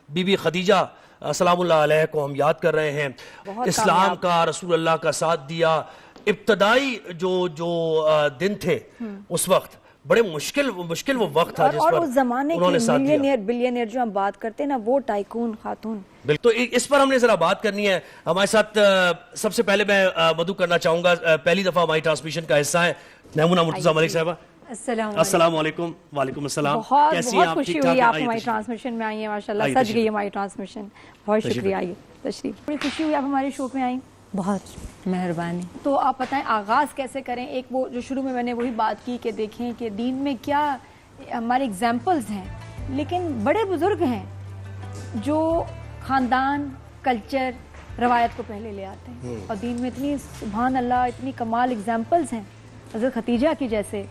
Be be Khadija سلام اللہ علیہ کو ہم یاد کر رہے ہیں. اسلام کا، رسول اللہ کا ساتھ دیا. ابتدائی جو دن تھے اس وقت بڑے مشکل وہ وقت تھا جس پر اور اس زمانے کے ملینئر بلینئر جو ہم بات کرتے ہیں نا، وہ ٹائکون خاتون. بالکل، تو اس پر ہم نے ذرا بات کرنی ہے. ہمارے ساتھ سب سے پہلے میں مدعو کرنا چاہوں گا، پہلی دفعہ ہماری ٹرانسمیشن کا حصہ ہے میمونہ مرتضیٰ ملک صاحبہ. السلام علیکم. وعلیکم السلام. بہت خوشی ہوئی آپ ہماری ٹرانسمیشن میں آئی ہیں. ماشاءاللہ سج گئی ہماری ٹرانسمیشن. بہت شکریہ. آئیے تشریف. بڑی خوشی ہوئی آپ ہمارے شو میں آئیں. بہت مہربانی. تو آپ بتائیں آغاز کیسے کریں؟ ایک وہ جو شروع میں نے وہی بات کی کہ دیکھیں کہ دین میں کیا ہمارے اگزامپلز ہیں، لیکن بڑے بزرگ ہیں جو خاندان، کلچر، روایت کو پہلے لے آتے ہیں، اور دین میں اتنی سبحان اللہ اتنی کمال اگزامپلز ہیں. حضرت خدیجہ کی جیسے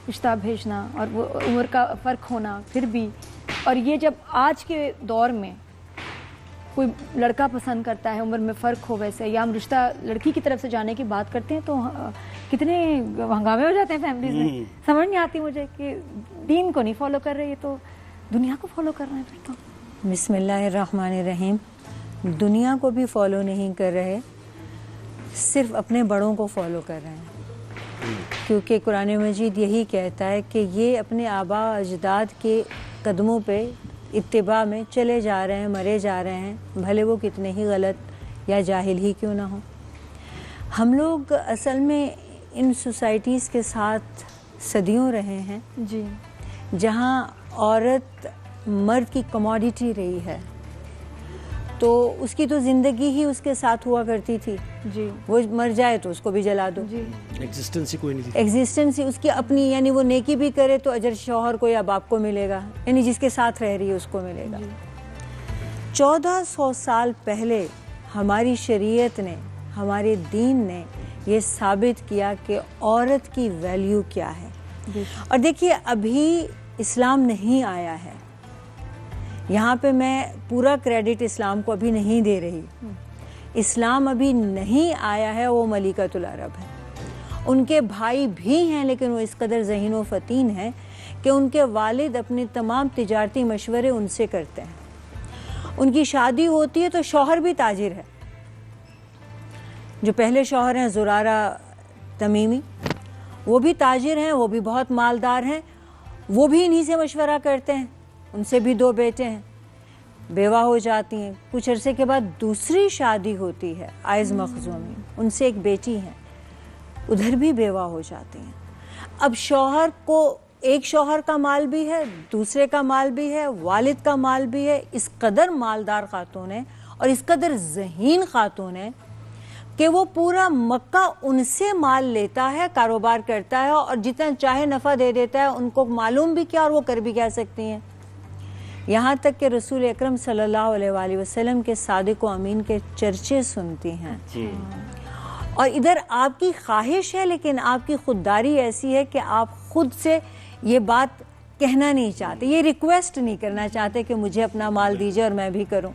رشتہ بھیجنا اور وہ عمر کا فرق ہونا پھر بھی. اور یہ جب آج کے دور میں کوئی لڑکا پسند کرتا ہے، عمر میں فرق ہو ویسے، یا ہم رشتہ لڑکی کی طرف سے جانے کی بات کرتے ہیں تو کتنے ہنگامے ہو جاتے ہیں فیملیز میں. سمجھ نہیں آتی مجھے کہ دین کو نہیں فالو کر رہے، یہ تو دنیا کو فالو کر رہے ہیں. پھر تو بسم اللہ الرحمن الرحیم. دنیا کو بھی فالو نہیں کر رہے، صرف اپنے بڑوں کو فالو کر رہے ہیں، کیونکہ قرآن مجید یہی کہتا ہے کہ یہ اپنے آبا اجداد کے قدموں پہ اتباع میں چلے جا رہے ہیں، مرے جا رہے ہیں، بھلے وہ کتنے ہی غلط یا جاہل ہی کیوں نہ ہوں. ہم لوگ اصل میں ان سوسائٹیز کے ساتھ صدیوں رہے ہیں جی، جہاں عورت مرد کی کموڈیٹی رہی ہے، تو اس کی تو زندگی ہی اس کے ساتھ ہوا کرتی تھی. جی، وہ مر جائے تو اس کو بھی جلا دو. جی، ایگزسٹنس ہی کوئی نہیں تھی. ایگزسٹنس ہی اس کی اپنی، یعنی وہ نیکی بھی کرے تو اجر شوہر کو یا باپ کو ملے گا، یعنی جس کے ساتھ رہ رہی ہے اس کو ملے گا. 1400 سال پہلے ہماری شریعت نے، ہمارے دین نے یہ ثابت کیا کہ عورت کی ویلیو کیا ہے. اور دیکھیے ابھی اسلام نہیں آیا ہے، یہاں پہ میں پورا کریڈٹ اسلام کو ابھی نہیں دے رہی. اسلام ابھی نہیں آیا ہے، وہ ملکۃ العرب ہے. ان کے بھائی بھی ہیں لیکن وہ اس قدر ذہین و فطین ہیں کہ ان کے والد اپنے تمام تجارتی مشورے ان سے کرتے ہیں. ان کی شادی ہوتی ہے تو شوہر بھی تاجر ہے. جو پہلے شوہر ہیں زرارہ تمیمی، وہ بھی تاجر ہیں، وہ بھی بہت مالدار ہیں، وہ بھی انہی سے مشورہ کرتے ہیں. ان سے بھی 2 بیٹے ہیں، بیوہ ہو جاتی ہیں. کچھ عرصے کے بعد دوسری شادی ہوتی ہے عائز مخزومی، ان سے ایک بیٹی ہے، ادھر بھی بیوہ ہو جاتی ہیں. اب شوہر کو ایک شوہر کا مال بھی ہے، دوسرے کا مال بھی ہے، والد کا مال بھی ہے. اس قدر مالدار خاتون ہے اور اس قدر ذہین خاتون ہے کہ وہ پورا مکہ ان سے مال لیتا ہے، کاروبار کرتا ہے اور جتنا چاہے نفع دے دیتا ہے. ان کو معلوم بھی کیا اور وہ کر بھی کہہ سکتی ہیں. یہاں تک کہ رسول اکرم صلی اللہ علیہ وآلہ وسلم کے صادق و امین کے چرچے سنتی ہیں. اور ادھر آپ کی خواہش ہے لیکن آپ کی خودداری ایسی ہے کہ آپ خود سے یہ بات کہنا نہیں چاہتے، یہ ریکویسٹ نہیں کرنا چاہتے کہ مجھے اپنا مال دیجئے اور میں بھی کروں،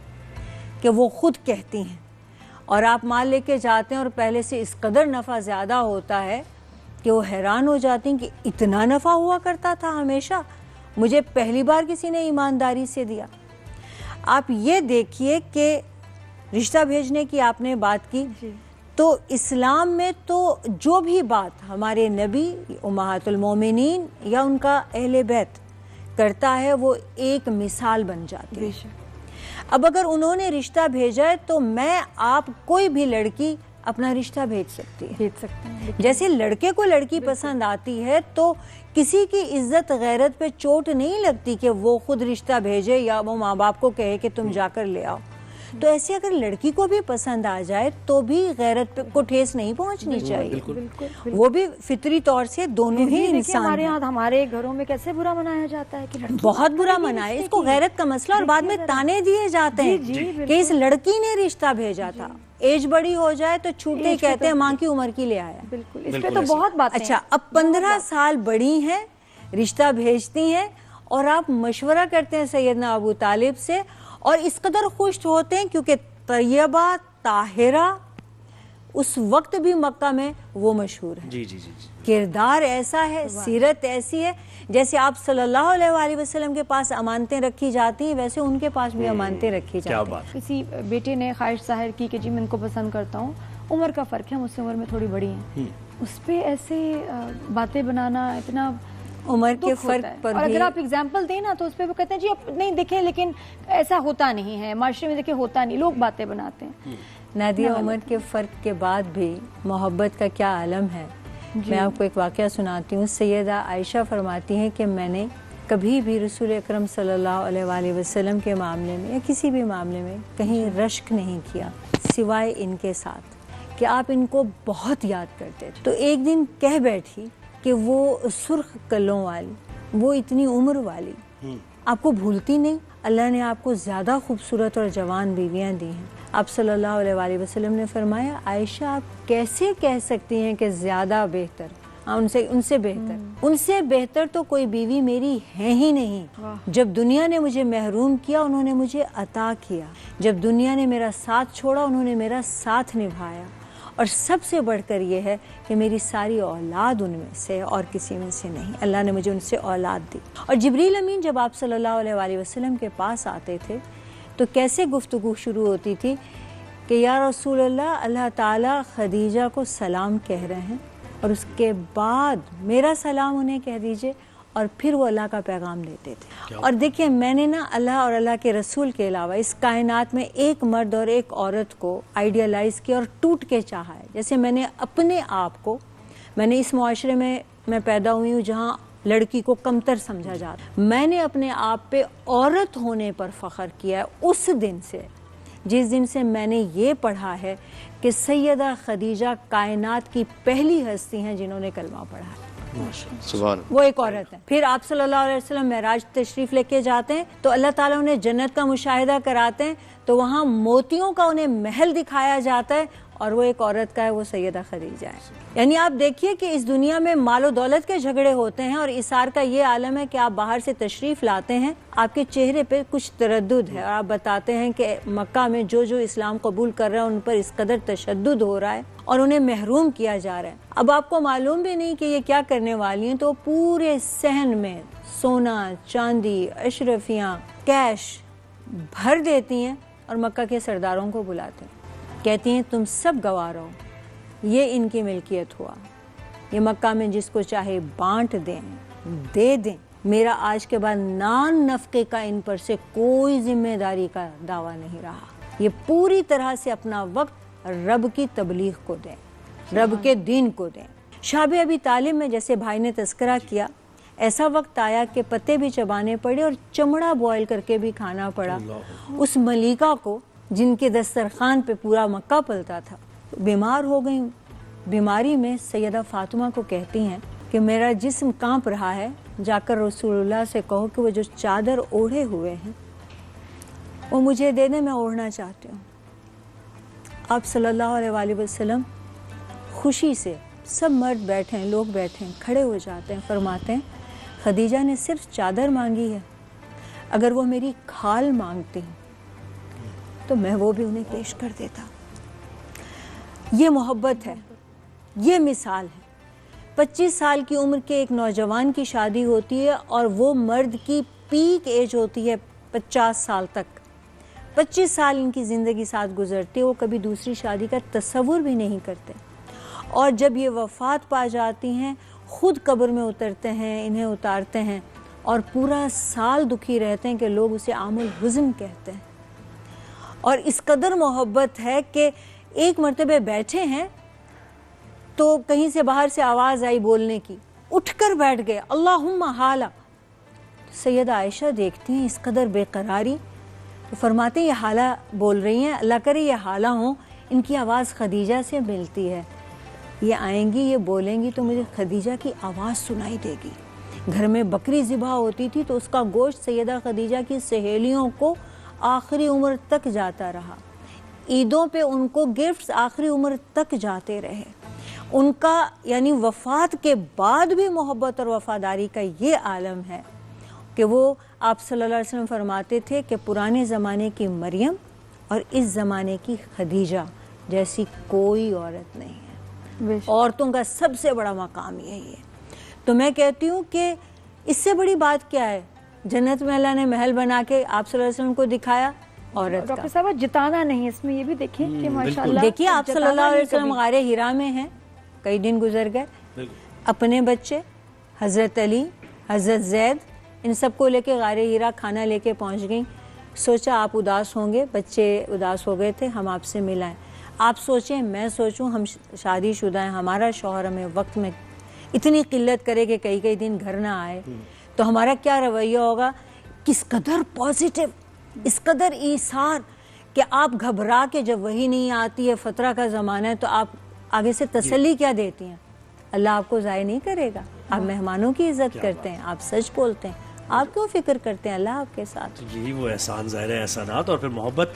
کہ وہ خود کہتی ہیں. اور آپ مال لے کے جاتے ہیں اور پہلے سے اس قدر نفع زیادہ ہوتا ہے کہ وہ حیران ہو جاتی ہیں کہ اتنا نفع ہوا کرتا تھا ہمیشہ، مجھے پہلی بار کسی نے ایمانداری سے دیا. آپ یہ دیکھیے کہ رشتہ بھیجنے کی آپ نے بات کی، تو اسلام میں تو جو بھی بات ہمارے نبی امہات المومنین یا ان کا اہل بیت کرتا ہے وہ ایک مثال بن جاتی ہے. اب اگر انہوں نے رشتہ بھیجا ہے تو میں آپ کوئی بھی لڑکی اپنا رشتہ بھیج سکتی ہے. جیسے لڑکے کو لڑکی پسند آتی ہے تو کسی کی عزت غیرت پہ چوٹ نہیں لگتی کہ وہ خود رشتہ بھیجے یا وہ ماں باپ کو کہے کہ تم جا کر لے آؤ. تو ایسے اگر لڑکی کو بھی پسند آ جائے تو بھی غیرت کو ٹھیس نہیں پہنچنی چاہیے. وہ بھی فطری طور سے دونوں ہی انسان ہیں. ہمارے گھروں میں کیسے برا منایا جاتا ہے کہ بہت برا منایا، اس کو غیرت کا مسئلہ، اور بعد میں تانے دیے جاتے ہیں کہ اس لڑکی نے رشتہ بھیجا تھا. ایج بڑی ہو جائے تو چھوٹے ہی کہتے ہیں ماں کی عمر کی لے آیا. بالکل، اس پہ تو بہت باتیں. اچھا، اب 15 سال بڑی ہیں، رشتہ بھیجتی ہیں اور آپ مشورہ کرتے ہیں سیدنا ابو طالب سے، اور اس قدر خوش ہوتے ہیں کیونکہ طیبہ طاہرہ اس وقت بھی مکہ میں وہ مشہور ہے. جی جی جی جی. کردار ایسا ہے, سیرت ایسی ہے, جیسے آپ صلی اللہ علیہ وآلہ وسلم کے پاس امانتیں رکھی جاتی ہیں ویسے ان کے پاس بھی امانتیں رکھی کیا جاتی ہیں. بات. کسی بیٹے نے خواہش ظاہر کی کہ جی میں ان کو پسند کرتا ہوں, عمر کا فرق ہے, مجھ سے عمر میں تھوڑی بڑی ہیں, اس پہ ایسے باتیں بنانا اتنا عمر کے دکھ ہوتا فرق ہے. پر اور بھی اگر آپ اگزامپل دیں نا تو اس پہ وہ کہتے ہیں جی اب نہیں دیکھیں لیکن ایسا ہوتا نہیں ہے, معاشرے میں دیکھیں ہوتا نہیں, لوگ باتیں بناتے ہیں. نادیہ, عمر کے فرق کے بعد بھی محبت کا کیا عالم ہے. میں آپ کو ایک واقعہ سناتی ہوں. سیدہ عائشہ فرماتی ہیں کہ میں نے کبھی بھی رسول اکرم صلی اللہ علیہ وآلہ وسلم کے معاملے میں یا کسی بھی معاملے میں کہیں رشک نہیں کیا سوائے ان کے ساتھ کہ آپ ان کو بہت یاد کرتے تھے. تو ایک دن کہہ بیٹھی کہ وہ سرخ کلوں والی, وہ اتنی عمر والی آپ کو بھولتی نہیں. اللہ نے آپ کو زیادہ خوبصورت اور جوان بیویاں دی ہیں. آپ صلی اللہ علیہ وآلہ وسلم نے فرمایا عائشہ آپ کیسے کہہ سکتی ہیں کہ زیادہ بہتر, ان سے بہتر تو کوئی بیوی میری ہے ہی نہیں. جب دنیا نے مجھے محروم کیا انہوں نے مجھے عطا کیا, جب دنیا نے میرا ساتھ چھوڑا انہوں نے میرا ساتھ نبھایا, اور سب سے بڑھ کر یہ ہے کہ میری ساری اولاد ان میں سے اور کسی میں سے نہیں. اللہ نے مجھے ان سے اولاد دی. اور جبریل امین جب آپ صلی اللہ علیہ وآلہ وسلم کے پاس آتے تھے تو کیسے گفتگو شروع ہوتی تھی کہ یا رسول اللہ, اللہ تعالیٰ خدیجہ کو سلام کہہ رہے ہیں اور اس کے بعد میرا سلام انہیں کہہ دیجئے, اور پھر وہ اللہ کا پیغام دیتے تھے. اور دیکھیں میں نے نا اللہ اور اللہ کے رسول کے علاوہ اس کائنات میں ایک مرد اور ایک عورت کو آئیڈیالائز کیا اور ٹوٹ کے چاہا ہے. جیسے میں نے اپنے آپ کو, میں نے اس معاشرے میں پیدا ہوئی ہوں جہاں لڑکی کو کمتر سمجھا جاتا, میں نے اپنے آپ پہ عورت ہونے پر فخر کیا ہے اس دن سے جس دن سے میں نے یہ پڑھا ہے کہ سیدہ خدیجہ کائنات کی پہلی ہستی ہیں جنہوں نے کلمہ پڑھا ہے. وہ ایک عورت ہے. پھر آپ صلی اللہ علیہ وسلم معراج تشریف لے کے جاتے ہیں تو اللہ تعالیٰ انہیں جنت کا مشاہدہ کراتے ہیں تو وہاں موتیوں کا انہیں محل دکھایا جاتا ہے, اور وہ ایک عورت کا ہے, وہ سیدہ خدیجہ ہے. یعنی آپ دیکھیے کہ اس دنیا میں مال و دولت کے جھگڑے ہوتے ہیں اور اثار کا یہ عالم ہے کہ آپ باہر سے تشریف لاتے ہیں, آپ کے چہرے پہ کچھ تردد ہے اور آپ بتاتے ہیں کہ مکہ میں جو اسلام قبول کر رہے ہیں ان پر اس قدر تشدد ہو رہا ہے اور انہیں محروم کیا جا رہا ہے. اب آپ کو معلوم بھی نہیں کہ یہ کیا کرنے والی ہیں, تو پورے صحن میں سونا چاندی اشرفیاں کیش بھر دیتی ہیں اور مکہ کے سرداروں کو بلاتے ہیں, کہتی ہیں تم سب گواہ رہو, یہ ان کی ملکیت ہوا, یہ مکہ میں جس کو چاہے بانٹ دیں دے دیں, میرا آج کے بعد نان نفقے کا ان پر سے کوئی ذمہ داری کا دعویٰ نہیں رہا. یہ پوری طرح سے اپنا وقت رب کی تبلیغ کو دیں, رب کے دین کو دیں. شاب ابی طالب میں جیسے بھائی نے تذکرہ کیا, ایسا وقت آیا کہ پتے بھی چبانے پڑے اور چمڑا بوائل کر کے بھی کھانا پڑا. اس ملیکہ کو جن کے دسترخوان پہ پورا مکہ پلتا تھا بیمار ہو گئی. بیماری میں سیدہ فاطمہ کو کہتی ہیں کہ میرا جسم کانپ رہا ہے, جا کر رسول اللہ سے کہو کہ وہ جو چادر اوڑھے ہوئے ہیں وہ مجھے دے دیں, میں اوڑھنا چاہتی ہوں. آپ صلی اللہ علیہ وآلہ وسلم خوشی سے, سب مرد بیٹھے ہیں, لوگ بیٹھے ہیں, کھڑے ہو جاتے ہیں, فرماتے ہیں خدیجہ نے صرف چادر مانگی ہے, اگر وہ میری کھال مانگتی تو میں وہ بھی انہیں پیش کر دیتا. یہ محبت ہے, یہ مثال ہے. 25 سال کی عمر کے ایک نوجوان کی شادی ہوتی ہے اور وہ مرد کی پیک ایج ہوتی ہے 50 سال تک. 25 سال ان کی زندگی ساتھ گزرتی ہے, وہ کبھی دوسری شادی کا تصور بھی نہیں کرتے, اور جب یہ وفات پا جاتی ہیں خود قبر میں اترتے ہیں, انہیں اتارتے ہیں اور پورا سال دکھی رہتے ہیں کہ لوگ اسے عام الحزن کہتے ہیں. اور اس قدر محبت ہے کہ ایک مرتبہ بیٹھے ہیں تو کہیں سے باہر سے آواز آئی بولنے کی, اٹھ کر بیٹھ گئے, اللہم حالا. سیدہ عائشہ دیکھتی ہیں اس قدر بے قراری, تو فرماتے ہیں یہ حالہ بول رہی ہیں, اللہ کرے یہ حالہ ہوں, ان کی آواز خدیجہ سے ملتی ہے, یہ آئیں گی یہ بولیں گی تو مجھے خدیجہ کی آواز سنائی دے گی. گھر میں بکری ذبح ہوتی تھی تو اس کا گوشت سیدہ خدیجہ کی سہیلیوں کو آخری عمر تک جاتا رہا, عیدوں پہ ان کو گفٹس آخری عمر تک جاتے رہے. ان کا یعنی وفات کے بعد بھی محبت اور وفاداری کا یہ عالم ہے کہ وہ آپ صلی اللہ علیہ وسلم فرماتے تھے کہ پرانے زمانے کی مریم اور اس زمانے کی خدیجہ جیسی کوئی عورت نہیں ہے. عورتوں کا سب سے بڑا مقام یہی ہے. تو میں کہتی ہوں کہ اس سے بڑی بات کیا ہے؟ جنت میں اللہ نے محل بنا کے آپ صلی اللہ علیہ وسلم کو دکھایا عورت کا. ڈاکٹر صاحبہ جتانا نہیں اس میں یہ بھی دیکھیں کہ ماشاءاللہ دیکھیے آپ صلی اللہ علیہ وسلم غار ہرا میں ہیں, کئی دن گزر گئے, اپنے بچے حضرت علی, حضرت زید, ان سب کو لے کے غار ہرا کھانا لے کے پہنچ گئیں. سوچا آپ اداس ہوں گے, بچے اداس ہو گئے تھے, ہم آپ سے ملائیں. آپ سوچیں, میں سوچوں, ہم شادی شدہ ہیں, ہمارا شوہر ہمیں وقت میں اتنی قلت کرے کہ کئی کئی دن گھر نہ آئے, تو ہمارا کیا رویہ ہوگا؟ کس قدر پازیٹیو, اس قدر ایثار کہ آپ گھبرا کے جب وہی نہیں آتی ہے, فترہ کا زمانہ ہے, تو آپ آگے سے تسلی کیا دیتی ہیں؟ اللہ آپ کو ضائع نہیں کرے گا. آپ مہمانوں کی عزت کرتے ہیں, آپ سچ بولتے ہیں, آپ کیوں فکر کرتے ہیں؟ اللہ آپ کے ساتھ. یہی وہ احسان ظاہر ہے, احسانات اور پھر محبت.